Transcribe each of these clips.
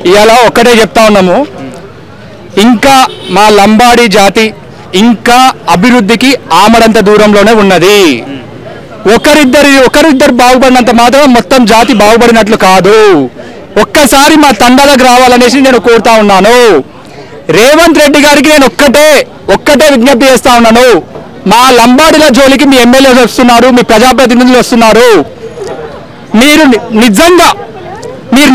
ఇవాళ ఒక్కటే చెప్తా ఉన్నాము, ఇంకా మా లంబాడి జాతి ఇంకా అభివృద్ధికి ఆమడంత దూరంలోనే ఉన్నది. ఒకరిద్దరు బాగుపడినంత మాత్రం మొత్తం జాతి బాగుపడినట్లు కాదు. ఒక్కసారి మా తండాలకు రావాలనేసి నేను కోరుతా ఉన్నాను. రేవంత్ రెడ్డి గారికి నేను ఒక్కటే విజ్ఞప్తి చేస్తా ఉన్నాను. మా లంబాడిల జోలికి మీ ఎమ్మెల్యేలు వస్తున్నారు, మీ ప్రజాప్రతినిధులు వస్తున్నారు. మీరు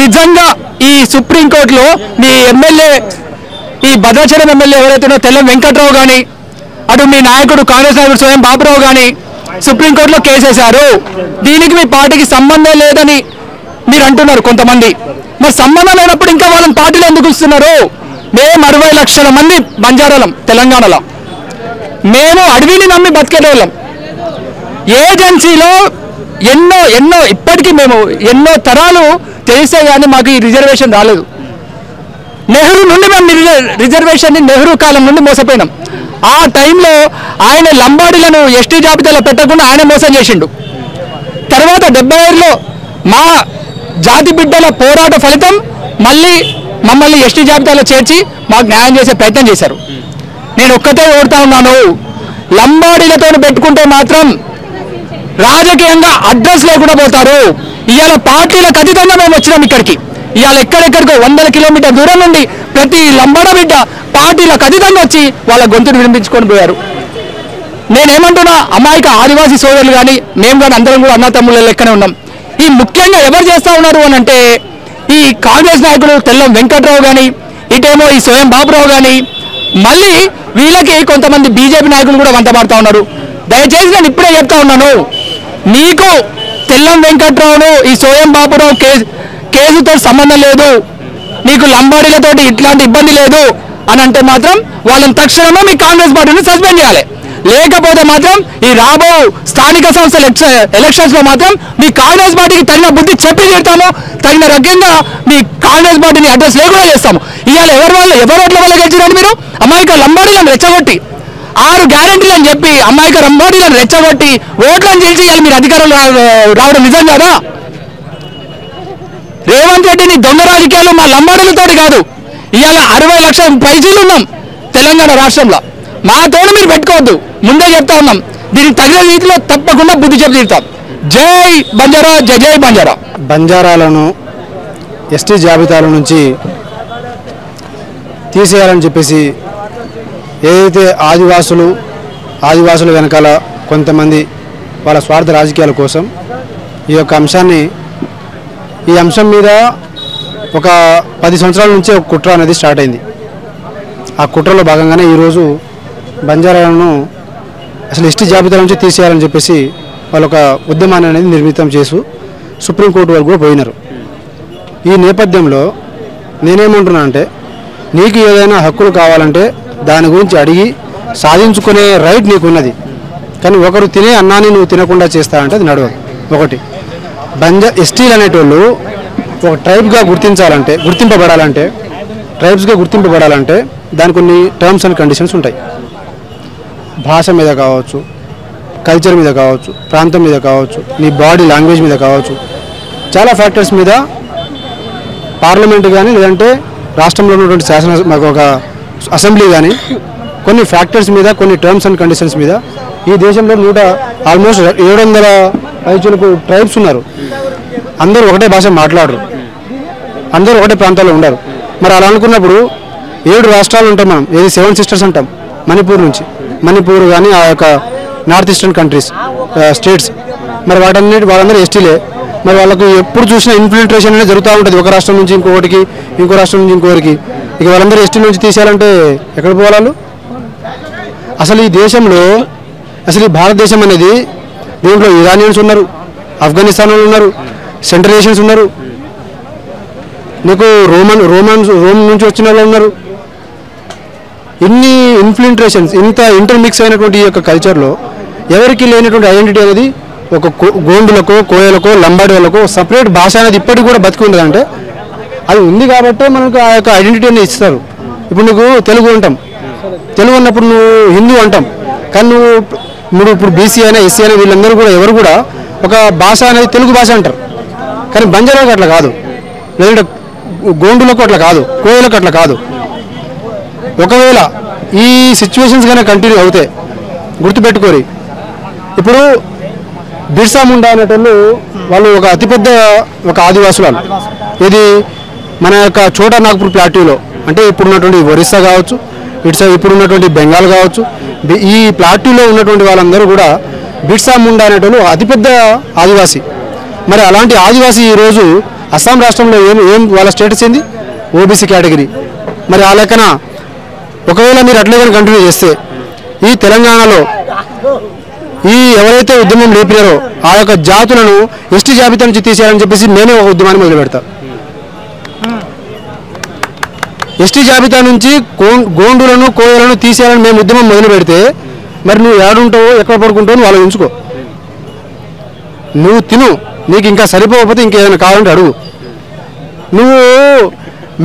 నిజంగా ఈ సుప్రీంకోర్టులో మీ ఎమ్మెల్యే, ఈ భద్రాచలం ఎమ్మెల్యే ఎవరైతే తెల్లం వెంకట్రావు కానీ, అటు మీ నాయకుడు కాంగ్రెస్ నాయకుడు స్వయం బాబురావు కానీ సుప్రీంకోర్టులో కేసేశారు. దీనికి మీ పార్టీకి సంబంధం లేదని మీరు అంటున్నారు కొంతమంది. మరి సంబంధం లేనప్పుడు ఇంకా వాళ్ళని పార్టీలో ఎందుకు ఇస్తున్నారు? మేము 60 లక్షల మంది బంజారాలం తెలంగాణలో. మేము అడవిని నమ్మి బతికేటోళ్ళం. ఏజెన్సీలో ఎన్నో ఇప్పటికీ మేము ఎన్నో తరాలు తెలిసే కానీ మాకు ఈ రిజర్వేషన్ రాలేదు. నెహ్రూ నుండి మేము రిజర్వేషన్ని నెహ్రూ కాలం నుండి మోసపోయినాం. ఆ టైంలో ఆయన లంబాడీలను ఎస్టీ జాబితాలో పెట్టకుండా ఆయన మోసం చేసిండు. తర్వాత 70 మా జాతి బిడ్డల పోరాట ఫలితం మమ్మల్ని ఎస్టీ జాబితాలో చేర్చి మాకు న్యాయం చేసే ప్రయత్నం చేశారు. నేను ఒక్కటే కోరుతా ఉన్నాను, లంబాడీలతో పెట్టుకుంటే మాత్రం రాజకీయంగా అడ్రస్ లేకుండా పోతారు. ఇవాళ పార్టీలకు అతీతంగా మేము వచ్చినాం ఇక్కడికి. ఇవాళ ఎక్కడెక్కడికో 100 కిలోమీటర్ దూరం నుండి ప్రతి లంబాడ బిడ్డ పార్టీలకు అతీతంగా వచ్చి వాళ్ళ గొంతును వినిపించుకొని పోయారు. నేనేమంటున్నా, అమాయక ఆదివాసీ సోదరులు కానీ మేము కానీ అందరం కూడా అన్నతమ్ముల లెక్కనే ఉన్నాం. ఈ ముఖ్యంగా ఎవరు చేస్తూ ఉన్నారు అని అంటే, ఈ కాంగ్రెస్ నాయకుడు తెల్లం వెంకట్రావు కానీ, ఇటేమో ఈ స్వయం బాబురావు కానీ, మళ్ళీ వీళ్ళకి కొంతమంది బీజేపీ నాయకులు కూడా వంతపడుతూ ఉన్నారు. దయచేసి నేను ఇప్పుడే చెప్తా ఉన్నాను, నీకు తెల్లం వెంకట్రావును ఈ స్వయం బాబురావు కేసుతో సంబంధం లేదు, నీకు లంబాడీలతోటి ఇట్లాంటి ఇబ్బంది లేదు అని అంటే మాత్రం వాళ్ళని తక్షణమే మీ కాంగ్రెస్ పార్టీని సస్పెండ్ చేయాలి. లేకపోతే మాత్రం ఈ రాబో స్థానిక సంస్థల ఎలక్షన్స్ లో మాత్రం మీ కాంగ్రెస్ పార్టీకి తగిన బుద్ధి చెప్పి తీరుతాము. తగిన రకంగా మీ కాంగ్రెస్ పార్టీని అడ్రస్ లేకుండా చేస్తాము. ఇవాళ ఎవరు ఓట్ల వల్ల గెలిచిరండి మీరు? అమాయక లంబాడీలను రెచ్చగొట్టి 6 గ్యారెంటీలు అని చెప్పి అమాయక లంబాడీలను రెచ్చగొట్టి ఓట్లను చేసి ఇవాళ మీరు అధికారంలో రావడం నిజం కదా? రేవంత్ రెడ్డిని దొంగ రాజకీయాలు మా లంబాడీలతోటి కాదు. ఇవాళ 60 లక్షల పైసలు ఉన్నాం తెలంగాణ రాష్ట్రంలో. మాతోడు మీరు పెట్టుకోవద్దు, ముందే చెప్తా ఉన్నాం. దీనికి తగిన రీతిలో తప్పకుండా బుద్ధి చెప్పి తీరుతాం. జై బంజారా, జై బంజారా. బంజారాలను ఎస్టీ జాబితాల నుంచి తీసేయాలని చెప్పేసి ఏదైతే ఆదివాసుల వెనకాల కొంతమంది వాళ్ళ స్వార్థ రాజకీయాల కోసం ఈ అంశం మీద ఒక 10 సంవత్సరాల నుంచి ఒక కుట్ర అనేది స్టార్ట్ అయింది. ఆ కుట్రలో భాగంగానే ఈరోజు బంజారాలను అసలు ఎస్టీ జాబితా నుంచి తీసేయాలని చెప్పేసి వాళ్ళు ఒక ఉద్యమాన్ని అనేది నిర్మితం చేసి సుప్రీంకోర్టు వరకు కూడా పోయినారు. ఈ నేపథ్యంలో నేనేమంటున్నా అంటే, నీకు ఏదైనా హక్కులు కావాలంటే దాని గురించి అడిగి సాధించుకునే రైట్ నీకున్నది. కానీ ఒకరు తినే అన్నాన్ని నువ్వు తినకుండా చేస్తానంటే అది నడవదు. ఒకటి, ఎస్టీలు అనేటోళ్ళు ఒక ట్రైబ్గా గుర్తింపబడాలంటే దానికి కొన్ని టర్మ్స్ అండ్ కండిషన్స్ ఉంటాయి. భాష మీద కావచ్చు, కల్చర్ మీద కావచ్చు, ప్రాంతం మీద కావచ్చు, నీ బాడీ లాంగ్వేజ్ మీద కావచ్చు, చాలా ఫ్యాక్టర్స్ మీద పార్లమెంట్ కానీ లేదంటే రాష్ట్రంలో ఉన్నటువంటి మాకు ఒక అసెంబ్లీ కానీ కొన్ని ఫ్యాక్టర్స్ మీద, కొన్ని టర్మ్స్ అండ్ కండిషన్స్ మీద ఈ దేశంలో ఆల్మోస్ట్ 700 పైచులకు ట్రైబ్స్ ఉన్నారు. అందరూ ఒకటే భాష మాట్లాడరు, అందరూ ఒకటే ప్రాంతాల్లో ఉండరు. మరి అలా అనుకున్నప్పుడు 7 రాష్ట్రాలు ఉంటాం మనం, ఏది 7 సిస్టర్స్ అంటాం. మణిపూర్ కానీ ఆ యొక్క నార్త్ ఈస్టర్న్ కంట్రీస్ స్టేట్స్, మరి వాళ్ళందరూ ఎస్టీలే. మరి వాళ్ళకు ఎప్పుడు చూసినా ఇన్ఫిల్ట్రేషన్ అనేది జరుగుతూ ఉంటుంది, ఒక రాష్ట్రం నుంచి ఇంకొకటికి, ఇంకో రాష్ట్రం నుంచి ఇంకొకరికి. ఇక వాళ్ళందరూ ఎస్టీ నుంచి తీసేయాలంటే ఎక్కడ పోవాలి? అసలు ఈ దేశంలో, అసలు ఈ భారతదేశం అనేది, దీంట్లో ఇరానియన్స్ ఉన్నారు, ఆఫ్ఘనిస్తాన్ వాళ్ళు ఉన్నారు, సెంట్రల్ ఏషియన్స్ ఉన్నారు, నీకు రోమ్ నుంచి వచ్చిన వాళ్ళు ఉన్నారు. ఇన్ని ఇన్ఫ్లుయెంట్రేషన్స్, ఇంత ఇంటర్మిక్స్ అయినటువంటి ఈ యొక్క కల్చర్లో ఎవరికి లేనటువంటి ఐడెంటిటీ అనేది ఒక గోండులకో, కోయలకో, లంబాడి వాళ్ళకో సపరేట్ భాష అనేది ఇప్పటికి కూడా బతికి ఉండదంటే అది ఉంది కాబట్టే మనకు ఆ యొక్క ఐడెంటిటీ అనేది ఇస్తారు. ఇప్పుడు నీకు తెలుగు అంటాం, తెలుగు అన్నప్పుడు నువ్వు హిందూ అంటాం. కానీ నువ్వు ఇప్పుడు బీసీ అయినా ఎస్సీ అయినా వీళ్ళందరూ కూడా ఎవరు కూడా ఒక భాష అనేది తెలుగు భాష అంటారు. కానీ బంజారాలకు అట్లా కాదు. లేదంటే గోండులకు అట్లా కాదు, కోయలకు అట్లా కాదు. ఒకవేళ ఈ సిచ్యువేషన్స్ కనుక కంటిన్యూ అవుతాయి, గుర్తుపెట్టుకోరి. ఇప్పుడు బిర్సా ముండా అనేటోళ్ళు వాళ్ళు ఒక అతిపెద్ద ఒక ఆదివాసులు. ఇది మన యొక్క చోటా నాగ్పూర్ ప్లాట్యూలో, అంటే ఇప్పుడు ఉన్నటువంటి ఒరిస్సా కావచ్చు, ఇప్పుడు ఉన్నటువంటి బెంగాల్ కావచ్చు, ఈ ప్లాట్యూలో ఉన్నటువంటి వాళ్ళందరూ కూడా బిర్సా ముండా అనేటోళ్ళు అతిపెద్ద ఆదివాసి. మరి అలాంటి ఆదివాసి ఈరోజు అస్సాం రాష్ట్రంలో ఏం వాళ్ళ స్టేటస్ ఏంది? OBC category. మరి ఆ లెక్కన ఒకవేళ మీరు అట్లే కానీ కంటిన్యూ చేస్తే ఈ తెలంగాణలో ఈ ఎవరైతే ఉద్యమం లేపినారో ఆ యొక్క జాతులను ఎస్టీ జాబితా నుంచి తీసేయాలని చెప్పేసి నేనే ఒక ఉద్యమాన్ని మొదలు పెడతా. ఎస్టీ జాబితా నుంచి గోండులను కోయలను తీసేయాలని మేము ఉద్యమం మొదలు పెడితే మరి నువ్వు ఏడుంటావో ఎక్కడ పడుకుంటావో నువ్వు ఆలోచించుకో. నువ్వు తిను, నీకు ఇంకా సరిపోకపోతే ఇంకేమైనా కావాలంటే అడుగు. నువ్వు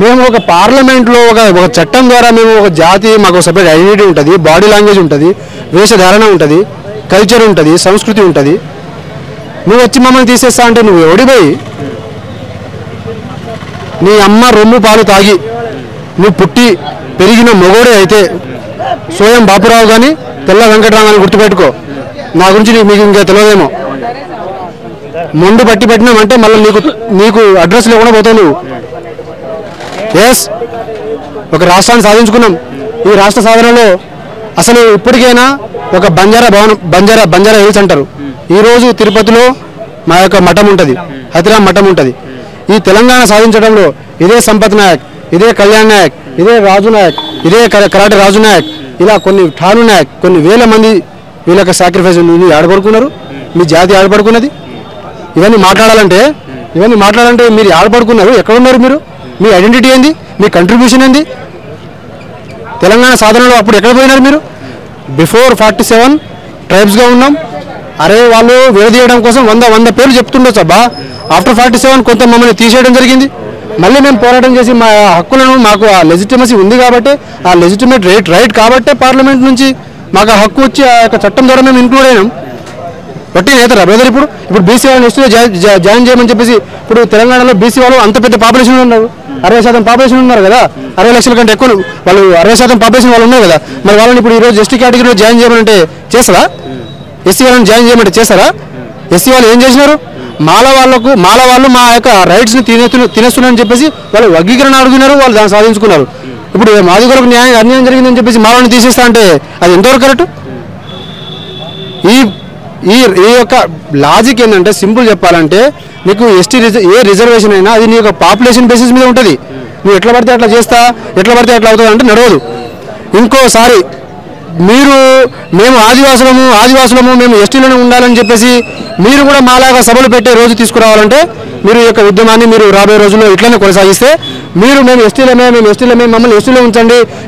మేము ఒక పార్లమెంట్లో ఒక చట్టం ద్వారా మేము ఒక జాతి, మాకు సపరేట్ ఐడెంటిటీ ఉంటుంది, బాడీ లాంగ్వేజ్ ఉంటుంది, వేషధారణ ఉంటుంది, కల్చర్ ఉంటుంది, సంస్కృతి ఉంటుంది. నువ్వు వచ్చి మమ్మల్ని తీసేస్తా అంటే నువ్వు ఎవడిపోయి నీ అమ్మ రొమ్ము పాలు తాగి నువ్వు పుట్టి పెరిగిన మొగోడే అయితే సోయం బాపురావు కానీ తెల్ల వెంకటరావు కానీ గుర్తుపెట్టుకో. నా గురించి మీకు ఇంకా తెలియదేమో. మొండు పట్టి పెట్టినామంటే మళ్ళీ నీకు అడ్రస్ లేకుండా పోతావు నువ్వు. ఎస్, ఒక రాష్ట్రాన్ని సాధించుకున్నాం. ఈ రాష్ట్ర సాధనలో అసలు ఇప్పటికైనా ఒక బంజారా హిల్స్ అంటారు. ఈరోజు తిరుపతిలో మా యొక్క మఠం ఉంటుంది, హతిరామ్ మఠం ఉంటుంది. ఈ తెలంగాణ సాధించడంలో ఇదే సంపత్ నాయక్, ఇదే కళ్యాణ్ నాయక్, ఇదే రాజు నాయక్, ఇదే కరాటే రాజు నాయక్, ఇలా కొన్ని ఠాను నాయక్, కొన్ని వేల మంది వీళ్ళ యొక్క సాక్రిఫైస్ మీరు ఆడపడుకున్నారు. మీ జాతి ఆడపడుకున్నది. ఇవన్నీ మాట్లాడాలంటే మీరు ఆడపడుకున్నారు, ఎక్కడున్నారు మీరు? మీ ఐడెంటిటీ ఏంది? మీ కంట్రిబ్యూషన్ ఏంది? తెలంగాణ సాధనలో అప్పుడు ఎక్కడ పోయినారు మీరు? బిఫోర్ 47 ట్రైబ్స్గా ఉన్నాం. అరే వాళ్ళు విడదీయడం కోసం 100 పేర్లు చెప్తుండొచ్చు అబ్బా. ఆఫ్టర్ 47 కొంత మమ్మల్ని తీసేయడం జరిగింది. మళ్ళీ మేము పోరాటం చేసి మా హక్కులను, మాకు ఆ లెజిటిమసీ ఉంది కాబట్టి, ఆ లెజిటిమేట్ రైట్ కాబట్టే పార్లమెంట్ నుంచి మాకు ఆ హక్కు వచ్చి ఆ యొక్క చట్టం ద్వారా మేము ఇంక్లూడ్ అయినాం. బట్టి నేతరా బ్రదర్. ఇప్పుడు బీసీ వాళ్ళని ఎస్టీలో జాయిన్ చేయమని చెప్పేసి ఇప్పుడు తెలంగాణలో బీసీ వాళ్ళు అంత పెద్ద పాపులేషన్ ఉన్నారు, 60% పాపులేషన్ ఉన్నారు కదా, 60 లక్షల కంటే ఎక్కువ వాళ్ళు 60% పాపులేషన్ వాళ్ళు ఉన్నారు కదా. మరి వాళ్ళని ఇప్పుడు ఈరోజు ఎస్టీ కేటగిరీలో జాయిన్ చేయమంటే చేస్తారా? ఎస్సీ వాళ్ళని జాయిన్ చేయమంటే చేస్తారా? ఎస్సీ వాళ్ళు ఏం చేసినారు? మాల వాళ్ళు మా యొక్క రైట్స్ని తినేస్తున్నారని చెప్పేసి వాళ్ళు వర్గీకరణ అడుగుతున్నారు, వాళ్ళు దాన్ని సాధించుకున్నారు. ఇప్పుడు మాది కొరకు అన్యాయం జరిగిందని చెప్పేసి మాలని తీసేస్తా అంటే అది ఎంతవరకు కరెక్ట్? ఈ యొక్క లాజిక్ ఏంటంటే సింపుల్ చెప్పాలంటే నీకు ఏ రిజర్వేషన్ అయినా అది నీ యొక్క పాపులేషన్ బేసిస్ మీద ఉంటుంది. నువ్వు ఎట్లా పడితే అట్లా చేస్తా, ఎట్లా పడితే అట్లా అవుతుంది అంటే నడవదు. ఇంకోసారి మేము ఆదివాసులము మేము ఎస్టీలోనే ఉండాలని చెప్పేసి మీరు కూడా మాలాగా సభలు పెట్టే రోజు తీసుకురావాలంటే మీరు ఈ యొక్క ఉద్యమాన్ని మీరు రాబోయే రోజుల్లో ఇట్లనే కొనసాగిస్తే మేము ఎస్టీలమే మమ్మల్ని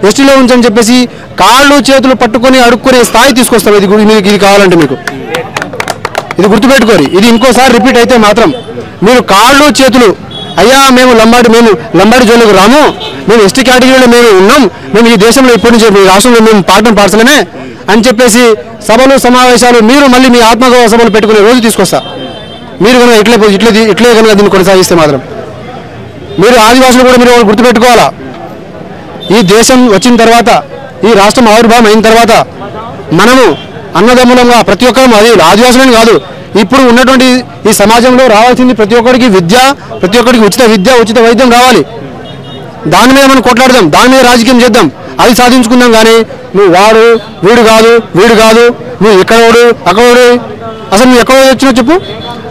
ఎస్టీలో ఉంచని చెప్పేసి కాళ్ళు చేతులు పట్టుకొని అడుక్కునే స్థాయి తీసుకొస్తాం. ఇది కావాలంటే మీకు ఇది గుర్తుపెట్టుకోరు. ఇది ఇంకోసారి రిపీట్ అయితే మాత్రం మీరు కాళ్ళు చేతులు అయ్యా మేము లంబాడి జోలికి రాము, మేము ఎస్టీ కేటగిరీలో మేము ఉన్నాం, మేము ఈ దేశంలో ఇప్పటి నుంచి ఈ రాష్ట్రంలో మేము పార్సలమే అని చెప్పేసి సభలు సమావేశాలు మీరు మళ్ళీ మీ ఆత్మగౌరవ సభలు పెట్టుకునే రోజు తీసుకొస్తా. మీరు కనుక ఇట్లే కనుక దీన్ని కొనసాగిస్తే మాత్రం మీరు ఆదివాసులు కూడా మీరు గుర్తుపెట్టుకోవాలా. ఈ దేశం వచ్చిన తర్వాత, ఈ రాష్ట్రం ఆవిర్భావం అయిన తర్వాత మనము అన్నదమ్ములంగా ప్రతి ఒక్కరు, అది ఆదివాసులని కాదు, ఇప్పుడు ఉన్నటువంటి ఈ సమాజంలో రావాల్సింది ప్రతి ఒక్కరికి విద్య, ప్రతి ఒక్కరికి ఉచిత విద్య, ఉచిత వైద్యం కావాలి. దాని మీద మనం కొట్లాడదాం, దాని మీద రాజకీయం చేద్దాం, అది సాధించుకుందాం. కానీ నువ్వు వీడు కాదు, నువ్వు ఇక్కడోడు అక్కడోడు, అసలు నువ్వు ఎక్కడ వచ్చినా చెప్పు.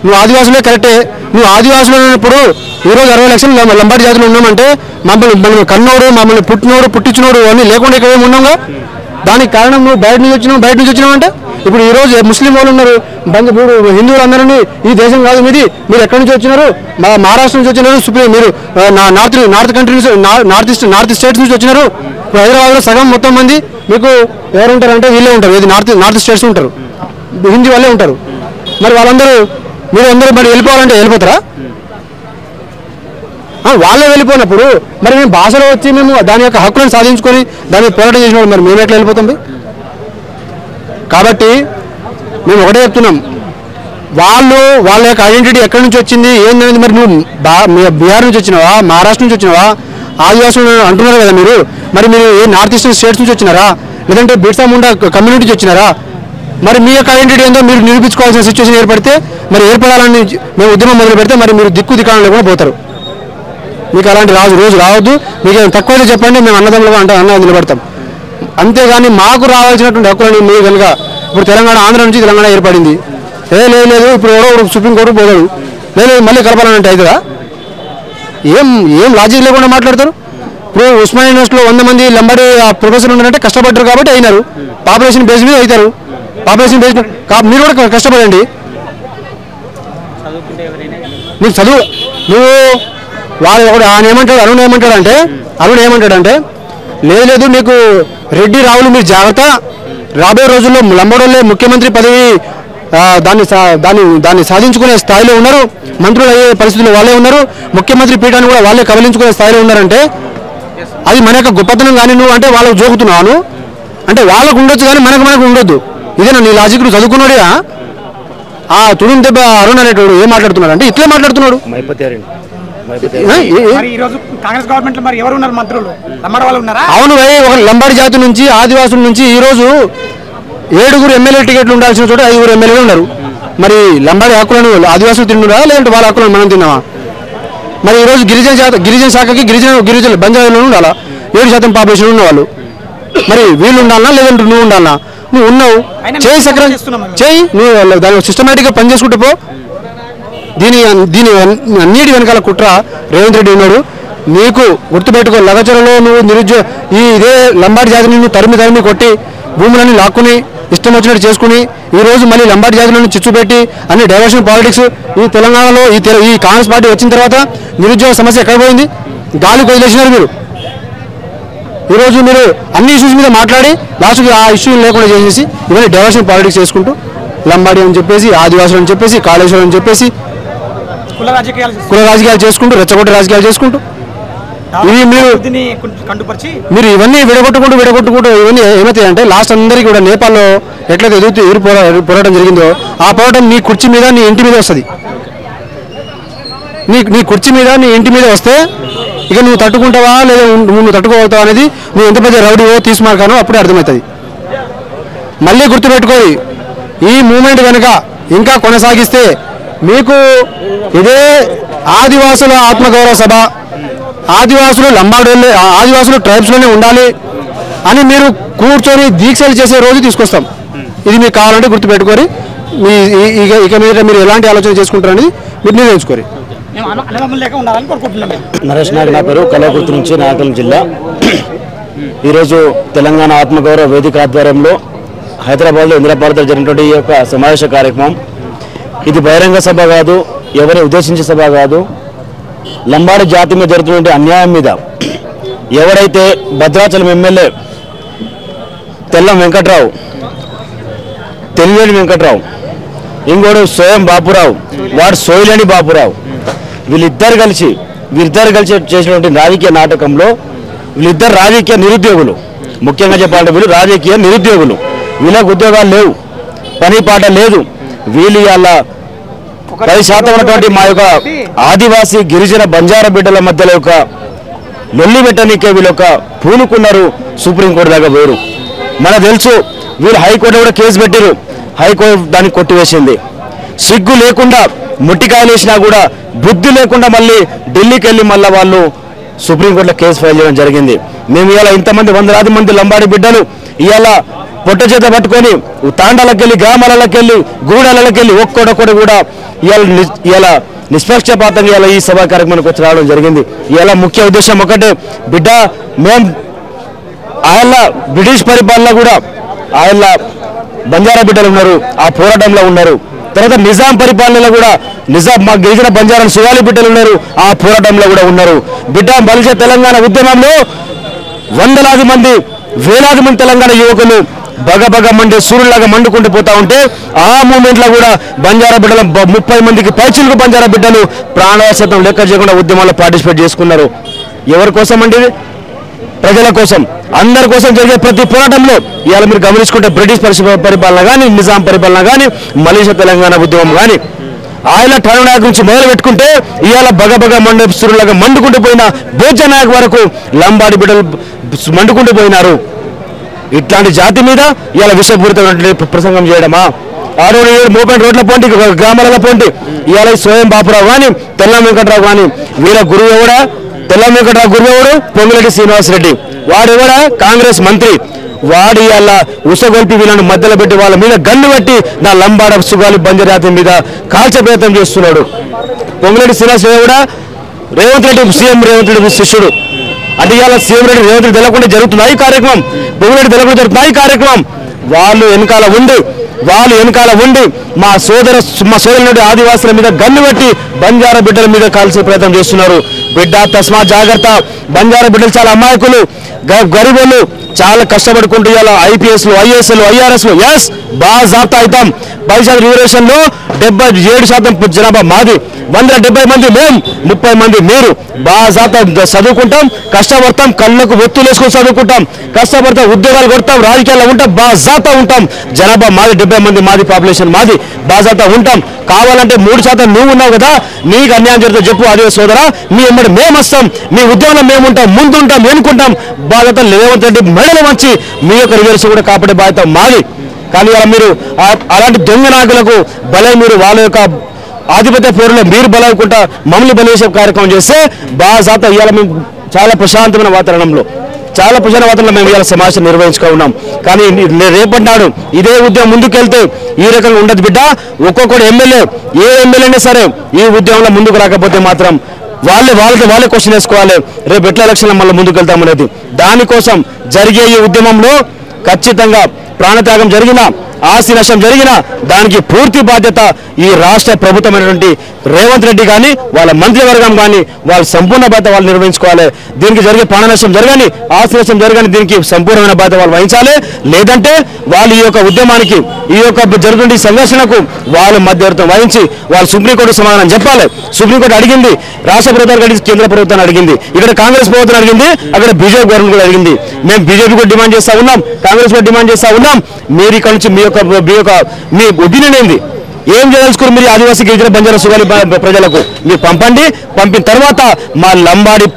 నువ్వు ఆదివాసులే కరెక్టే. నువ్వు ఆదివాసులు ఉన్నప్పుడు ఈరోజు 60 లక్షలు లంబాడి జాతులు ఉన్నామంటే మమ్మల్ని కన్నోడు, మమ్మల్ని పుట్టించినోడు అన్నీ లేకుండా ఇక్కడ ఏమి ఉన్నాగా. దానికి కారణం నువ్వు బయట నుంచి వచ్చినావు అంటే ఇప్పుడు ఈరోజు ముస్లిం వాళ్ళు ఉన్నారు, హిందువులు అందరినీ ఈ దేశం కాదు మీది, మీరు ఎక్కడి నుంచి వచ్చినారు? మహారాష్ట్ర నుంచి వచ్చినారు, మీరు నార్త్ స్టేట్స్ నుంచి వచ్చినారు. హైదరాబాద్లో సగం మొత్తం మంది మీకు ఎవరు ఉంటారంటే వీళ్ళే ఉంటారు, ఏది నార్త్ స్టేట్స్ ఉంటారు, హిందీ వాళ్ళే ఉంటారు. మరి మీరు అందరూ మరి వెళ్ళిపోవాలంటే వెళ్ళిపోతారా? వాళ్ళే వెళ్ళిపోయినప్పుడు మరి మేము భాషలో వచ్చి మేము దాని యొక్క హక్కులను సాధించుకొని దాన్ని పోరాటం చేసినప్పుడు మరి మేము ఎట్లా వెళ్ళిపోతాం? కాబట్టి మేము ఒకటే చెప్తున్నాం, వాళ్ళ యొక్క ఐడెంటిటీ ఎక్కడి నుంచి వచ్చింది ఏందనేది మరి నువ్వు బీహార్ నుంచి వచ్చినావా, మహారాష్ట్ర నుంచి వచ్చినావా, ఆదివాసులు అంటున్నారు కదా మీరు, మరి మీరు ఏ నార్త్ ఈస్టర్న్ స్టేట్స్ నుంచి వచ్చినారా, లేదంటే బిర్సా ముండా కమ్యూనిటీ నుంచి వచ్చినారా? మరి మీ యొక్క ఐడెంటిటీ ఏందో మీరు నిరూపించుకోవాల్సిన సిచ్యువేషన్ ఏర్పడితే, మరి ఏర్పడాలని మేము ఉద్యమం మొదలు పెడితే మరి మీరు దిక్కాలంలో కూడా పోతారు. మీకు అలాంటి రోజు రావద్దు. మీకు ఏమైనా తక్కువైతే చెప్పండి, మేము అన్నదమ్ములుగా అన్నగా నిలబడతాం. అంతేగాని మాకు రావాల్సినటువంటి హక్కులని మీరు కనుక ఇప్పుడు తెలంగాణ, ఆంధ్ర నుంచి తెలంగాణ ఏర్పడింది, లేదు ఇప్పుడు ఎవరో సుప్రీంకోర్టు పోతాడు, లేదు మళ్ళీ కలపాలంటే అవుతుందా? ఏం లాజిక్ లేకుండా మాట్లాడతారు. ఇప్పుడు ఉస్మానియా యూనివర్సిటీలో 100 మంది లంబాడి ప్రొఫెసర్లు ఉన్నారంటే కష్టపడ్డారు కాబట్టి అయినారు. పాపులేషన్ బేస్ మీద అవుతారు. పాపులేషన్ బేస్ మీరు కూడా కష్టపడండి. నీకు చదువు నువ్వు వాళ్ళు ఒకటి ఆయన ఏమంటాడు, అరుణ్ ఏమంటాడంటే లేదు మీకు రెడ్డి రావులు మీరు జాగ్రత్త, రాబోయే రోజుల్లో లంబాడోళ్ళే ముఖ్యమంత్రి పదవి దాన్ని సాధించుకునే స్థాయిలో ఉన్నారు, మంత్రులు అయ్యే పరిస్థితుల్లో వాళ్ళే ఉన్నారు, ముఖ్యమంత్రి పీఠాన్ని కూడా వాళ్ళే కబలించుకునే స్థాయిలో ఉన్నారంటే అది మన యొక్క గొప్పతనం. కానీ నువ్వు అంటే వాళ్ళకు జోకుతున్నావు, అంటే వాళ్ళకు ఉండొచ్చు కానీ మనకు ఉండొద్దు. ఇదేనా నీ లాజిక్? నువ్వు చదువుకున్నాడుగా తుడుం దెబ్బ అరుణ్ అనేటోడు ఏం మాట్లాడుతున్నాడు అంటే ఇట్లే మాట్లాడుతున్నాడు. అవును భయ్, ఒక లంబాడి జాతి నుంచి ఆదివాసుల నుంచి ఈరోజు 7 ఎమ్మెల్యే టికెట్లు ఉండాల్సిన చోట 5 ఎమ్మెల్యేలు ఉన్నారు. మరి లంబాడి హక్కులను ఆదివాసులు తింటున్నారా, లేదంటే వాళ్ళ హక్కులను మనం తిన్నామా? మరి ఈరోజు గిరిజన శాఖకి గిరిజన బంజారాలో ఉండాలా 7% పాపులేషన్ ఉన్నవాళ్ళు. మరి వీళ్ళు ఉండాలన్నా లేదంటే నువ్వు ఉండాలన్నా? నువ్వు ఉన్నావు, చేయి సక్రమంగా చేయి, నువ్వు దాన్ని సిస్టమేటిక్గా పనిచేసుకుంటూ పో. దీని అన్నిటి వెనకాల కుట్ర రేవంత్ రెడ్డి ఉన్నాడు. నీకు గుర్తుపెట్టుకో, లగచరలో నువ్వు ఇదే లంబాడి జాతిని నువ్వు తరిమి కొట్టి భూములన్నీ లాక్కుని ఇష్టం వచ్చినట్టు చేసుకుని ఈరోజు మళ్ళీ లంబాడి జాతిలను చిచ్చు పెట్టి అన్ని డైవర్షన్ పాలిటిక్స్ ఈ తెలంగాణలో ఈ కాంగ్రెస్ పార్టీ వచ్చిన తర్వాత నిరుద్యోగ సమస్య ఎక్కడ పోయింది? గాలికి వదిలేసినారు మీరు. ఈరోజు మీరు అన్ని ఇష్యూస్ మీద మాట్లాడి లాస్ట్కి ఆ ఇష్యూ లేకుండా చేసేసి ఇవన్నీ డైవర్షన్ పాలిటిక్స్ చేసుకుంటూ లంబాడి అని చెప్పేసి, ఆదివాసులు అని చెప్పేసి, కాళేశ్వరం అని చెప్పేసి కుల రాజకీయాలు చేసుకుంటూ, రెచ్చగొట్టే రాజకీయాలు చేసుకుంటూ ఇవి మీరు ఇవన్నీ విడగొట్టుకుంటూ ఇవన్నీ ఏమవుతాయంటే లాస్ట్ అందరికీ కూడా నేపాల్లో ఎట్లయితే ఎదురు పోరాటం జరిగిందో ఆ పోరాటం నీ కుర్చీ మీద నీ ఇంటి మీద వస్తుంది. నీ కుర్చీ మీద నీ ఇంటి మీద వస్తే ఇక నువ్వు తట్టుకుంటావా లేదా నువ్వు తట్టుకోగలుగుతావా అనేది నువ్వు ఎంత పెద్ద రౌడీవో తీసుమార్కానో అప్పుడే అర్థమవుతుంది. మళ్ళీ గుర్తుపెట్టుకోవాలి, ఈ మూమెంట్ కనుక ఇంకా కొనసాగిస్తే మీకు ఇదే ఆదివాసుల ఆత్మగౌరవ సభ, ఆదివాసులు లంబాడోళ్ళే, ఆదివాసులు ట్రైబ్స్లోనే ఉండాలి అని మీరు కూర్చొని దీక్షలు చేసే రోజు తీసుకొస్తాం. ఇది మీకు కావాలంటే గుర్తుపెట్టుకోరి. ఇక మీద మీరు ఎలాంటి ఆలోచన చేసుకుంటారని మీరు నిర్ణయించుకోరి. నరేష్ నాయక్ నా పేరు, కల్వకుర్తి నుంచి, నాగల్ జిల్లా. ఈరోజు తెలంగాణ ఆత్మగౌరవ వేదిక ఆధ్వర్యంలో హైదరాబాద్లో ఇందిరాపార్క్లో జరిగినటువంటి ఈ యొక్క సమావేశ కార్యక్రమం ఇది బహిరంగ సభ కాదు, ఎవరిని ఉద్దేశించే సభ కాదు. లంబాడి జాతి మీద జరుగుతున్నటువంటి అన్యాయం మీద ఎవరైతే భద్రాచలం ఎమ్మెల్యే తెల్లం వెంకట్రావు, తెలివేని వెంకట్రావు, ఇంకోడు సోయం బాపురావు, వాడు సోయిలేని బాపురావు, వీళ్ళిద్దరు కలిసి చేసినటువంటి రాజకీయ నాటకంలో వీళ్ళిద్దరు రాజకీయ నిరుద్యోగులు. ముఖ్యంగా చెప్పాలంటే వీళ్ళు రాజకీయ నిరుద్యోగులు. వీళ్ళకు ఉద్యోగాలు లేవు, పని పాట లేదు. వీళ్ళు ఇవాళ 10% ఉన్నటువంటి మా యొక్క ఆదివాసీ గిరిజన బంజారా బిడ్డల మధ్యలో ఒక లొల్లి పెట్టనికే వీళ్ళు ఒక పూనుకున్నారు. సుప్రీంకోర్టు దాకా పోయారు. మనకు తెలుసు వీళ్ళు హైకోర్టు కూడా కేసు పెట్టారు, హైకోర్టు దాన్ని కొట్టివేసింది. సిగ్గు లేకుండా ముట్టికాయలు వేసినా కూడా బుద్ధి లేకుండా మళ్ళీ ఢిల్లీకి వెళ్ళి మళ్ళీ వాళ్ళు సుప్రీంకోర్టులో కేసు ఫైల్ చేయడం జరిగింది. మేము ఇవాళ ఇంతమంది 100,000 మంది లంబాడి బిడ్డలు ఇవాళ పొట్ట చేత పట్టుకొని తాండాలకు వెళ్ళి, గ్రామాలకు వెళ్ళి, గూడాలకు వెళ్ళి ఒక్కొక్కటి కూడా ఇవాళ నిష్పక్షపాతంగా ఇవాళ ఈ సభా కార్యక్రమానికి వచ్చి రావడం జరిగింది. ఇవాళ ముఖ్య ఉద్దేశం ఒకటే, బిడ్డ మేము ఆయన బ్రిటిష్ పరిపాలన కూడా ఆయన బంజారా బిడ్డలు ఉన్నారు, ఆ పోరాటంలో ఉన్నారు. తర్వాత నిజాం పరిపాలనలో కూడా మా గిరిజన బంజారా సువాలి బిడ్డలు ఉన్నారు, ఆ పోరాటంలో కూడా ఉన్నారు. బిడ్డ బలిజ తెలంగాణ ఉద్యమంలో 100,000 మంది, 1,000 మంది తెలంగాణ యువకులు బగబగ మండే సూర్యులాగా మండుకుంటూ పోతా ఉంటే ఆ మూమెంట్లో కూడా బంజారా బిడ్డలు 30 మందికి పైచిలకు బంజారా బిడ్డలు ప్రాణాశతం లెక్క చేయకుండా ఉద్యమాల్లో పార్టిసిపేట్ చేసుకున్నారు. ఎవరి కోసం అండి? ప్రజల కోసం అందరి కోసం జరిగే ప్రతి పోరాటంలో ఇవాళ మీరు గమనించుకుంటే బ్రిటిష్ పరిపాలన కానీ, నిజాం పరిపాలన కానీ, మలేషియా తెలంగాణ ఉద్యమం కానీ, ఆయన టర్న్ నాయక్ నుంచి మొదలు పెట్టుకుంటే ఇవాళ బగబగ సురులాగా మండుకుంటూ పోయిన బోజ నాయక్ వరకు లంబాడి బిడ్డలు మండుకుంటూ పోయినారు. ఇట్లాంటి జాతి మీద ఇవాళ విషపూరితమైనటువంటి ప్రసంగం చేయడమా? 6-7 మోపెన్ రోడ్ల పోంటి, గ్రామాల పోంటి, ఇవాళ స్వయం బాపురావు కానీ, తెల్లం వెంకట్రావు కానీ, వీళ్ళ గురువు ఎవడా? తెల్లం వెంకట్రావు గురువు ఎవడు? పొంగులేటి శ్రీనివాసరెడ్డి. వాడెవడా? కాంగ్రెస్ మంత్రి. వాడి ఇవాళ ఉసగొల్పి వీళ్ళను మధ్యలో పెట్టి వాళ్ళ మీద గన్ను పెట్టి నా లంబాడ సుగాలి బంజరాతి మీద కాల్చే ప్రయత్నం చేస్తున్నాడు. పొంగులేటి శ్రీనివాసరెడ్డి కూడా రేవంత్ రెడ్డి, సీఎం రేవంత్ రెడ్డి శిష్యుడు. అంటే ఇవాళ సీఎం రెడ్డి రేవంత్ రెడ్డి తెలకుండా జరుగుతుంది ఈ కార్యక్రమం, పొంగులేటి తెలకుండా జరుగుతుంది ఈ కార్యక్రమం. వాళ్ళు వెనకాల ఉండి మా సోదరుడి ఆదివాసుల మీద గన్ను పెట్టి బంజారా బిడ్డల మీద కాల్చే ప్రయత్నం చేస్తున్నారు. బిడ్డ తస్మా జాగ్రత్త. బంజారా బిడ్డలు చాలా అమాయకులు, గరీబులు, చాలా కష్టపడుకుంటూ ఇలా IPSలు, IASలు, IRSలు ఎస్ బాజాబ్తా అవుతాం. 10% రిజర్వేషన్లో 77% జనాభా మాది, 170 మంది మేము, 30 మంది మీరు. బాజాబ్తా చదువుకుంటాం, కష్టపడతాం, కళ్ళకు ఒత్తులు వేసుకొని చదువుకుంటాం, కష్టపడతాం, ఉద్యోగాలు కొడతాం, రాజకీయాల్లో ఉంటాం, బాజాబ్తా ఉంటాం. జనాభా మాది, 70 మంది మాది, పాపులేషన్ మాది, బాజాబ్తా ఉంటాం. కావాలంటే 3% నువ్వు ఉన్నావు కదా, నీకు అన్యాయం జరిగితే చెప్పు అదే సోదరా, మీ ఎమ్మడి మేము వస్తాం, మీ ఉద్యోగంలో మేము ఉంటాం, ముందుంటాం, ఎన్నుకుంటాం. బాధ్యత రేవంత్ రెడ్డి మెడలు వంచి మీ యొక్క రిజర్వేషన్ కూడా కాపాడే బాధ్యత మాది. కానీ అలా మీరు అలాంటి దొంగ నాయకులకు బలై మీరు వాళ్ళ యొక్క ఆధిపత్య పోరులో మీరు బలవుకుంటా మమ్మల్ని బలిసే కార్యక్రమం చేస్తే బాజాత ఇవాళ మేము చాలా ప్రశాంతమైన వాతావరణంలో మేము ఇవాళ సమావేశం నిర్వహించుకో ఉన్నాం. కానీ రేపటి నాడు ఇదే ఉద్యమం ముందుకెళ్తే ఈ రకంగా ఉండదు బిడ్డ. ఒక్కొక్కడు ఎమ్మెల్యే, ఏ ఎమ్మెల్యేనే సరే ఈ ఉద్యమంలో ముందుకు రాకపోతే మాత్రం వాళ్ళే క్వశ్చన్ వేసుకోవాలి, రేపు ఎట్లా ఎలక్షన్లో మళ్ళీ ముందుకు వెళ్తామనేది. దానికోసం జరిగే ఈ ఉద్యమంలో ఖచ్చితంగా ప్రాణత్యాగం జరిగినా, ఆస్తి నష్టం జరిగినా దానికి పూర్తి బాధ్యత ఈ రాష్ట్ర ప్రభుత్వమైనటువంటి రేవంత్ రెడ్డి కానీ, వాళ్ళ మంత్రివర్గం కానీ, వాళ్ళ సంపూర్ణ బాధ్యత వాళ్ళు నిర్వహించుకోవాలి. దీనికి జరిగే ప్రాణ నష్టం జరగని, ఆస్తి నష్టం జరగని, దీనికి సంపూర్ణమైన బాధ్యత వాళ్ళు వహించాలి. లేదంటే వాళ్ళు ఈ యొక్క ఉద్యమానికి, ఈ యొక్క జరుగుతున్న సంఘర్షణకు వాళ్ళు మధ్యవర్తం వహించి వాళ్ళు సుప్రీంకోర్టు సమాధానం చెప్పాలి. సుప్రీంకోర్టు అడిగింది, రాష్ట్ర ప్రభుత్వానికి అడిగింది, కేంద్ర ప్రభుత్వాన్ని అడిగింది, ఇక్కడ కాంగ్రెస్ ప్రభుత్వం అడిగింది, అక్కడ బీజేపీ గవర్నమెంట్ కూడా అడిగింది. మేము బీజేపీ కూడా డిమాండ్ చేస్తా ఉన్నాం, కాంగ్రెస్ కూడా డిమాండ్ చేస్తా ఉన్నాం. మీరు ఇక్కడ నుంచి మీ ఒపీనియన్ ఏంది, ఏం చేయదలుచుకున్నారు మీరు ఆదివాసీ గిరిజన బంజారా సుగాలి ప్రజలకు మీరు పంపిన తర్వాత మా లంబాడి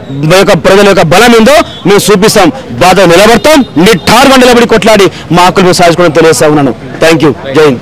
ప్రజల యొక్క బలం ఏందో మేము చూపిస్తాం, బాధ నిలబడతాం, నిఠారుగా నిలబడి కొట్లాడి మా హక్కులు సాధించుకోవడం తెలియజేస్తా ఉన్నాను. Thank you. జై హింద్.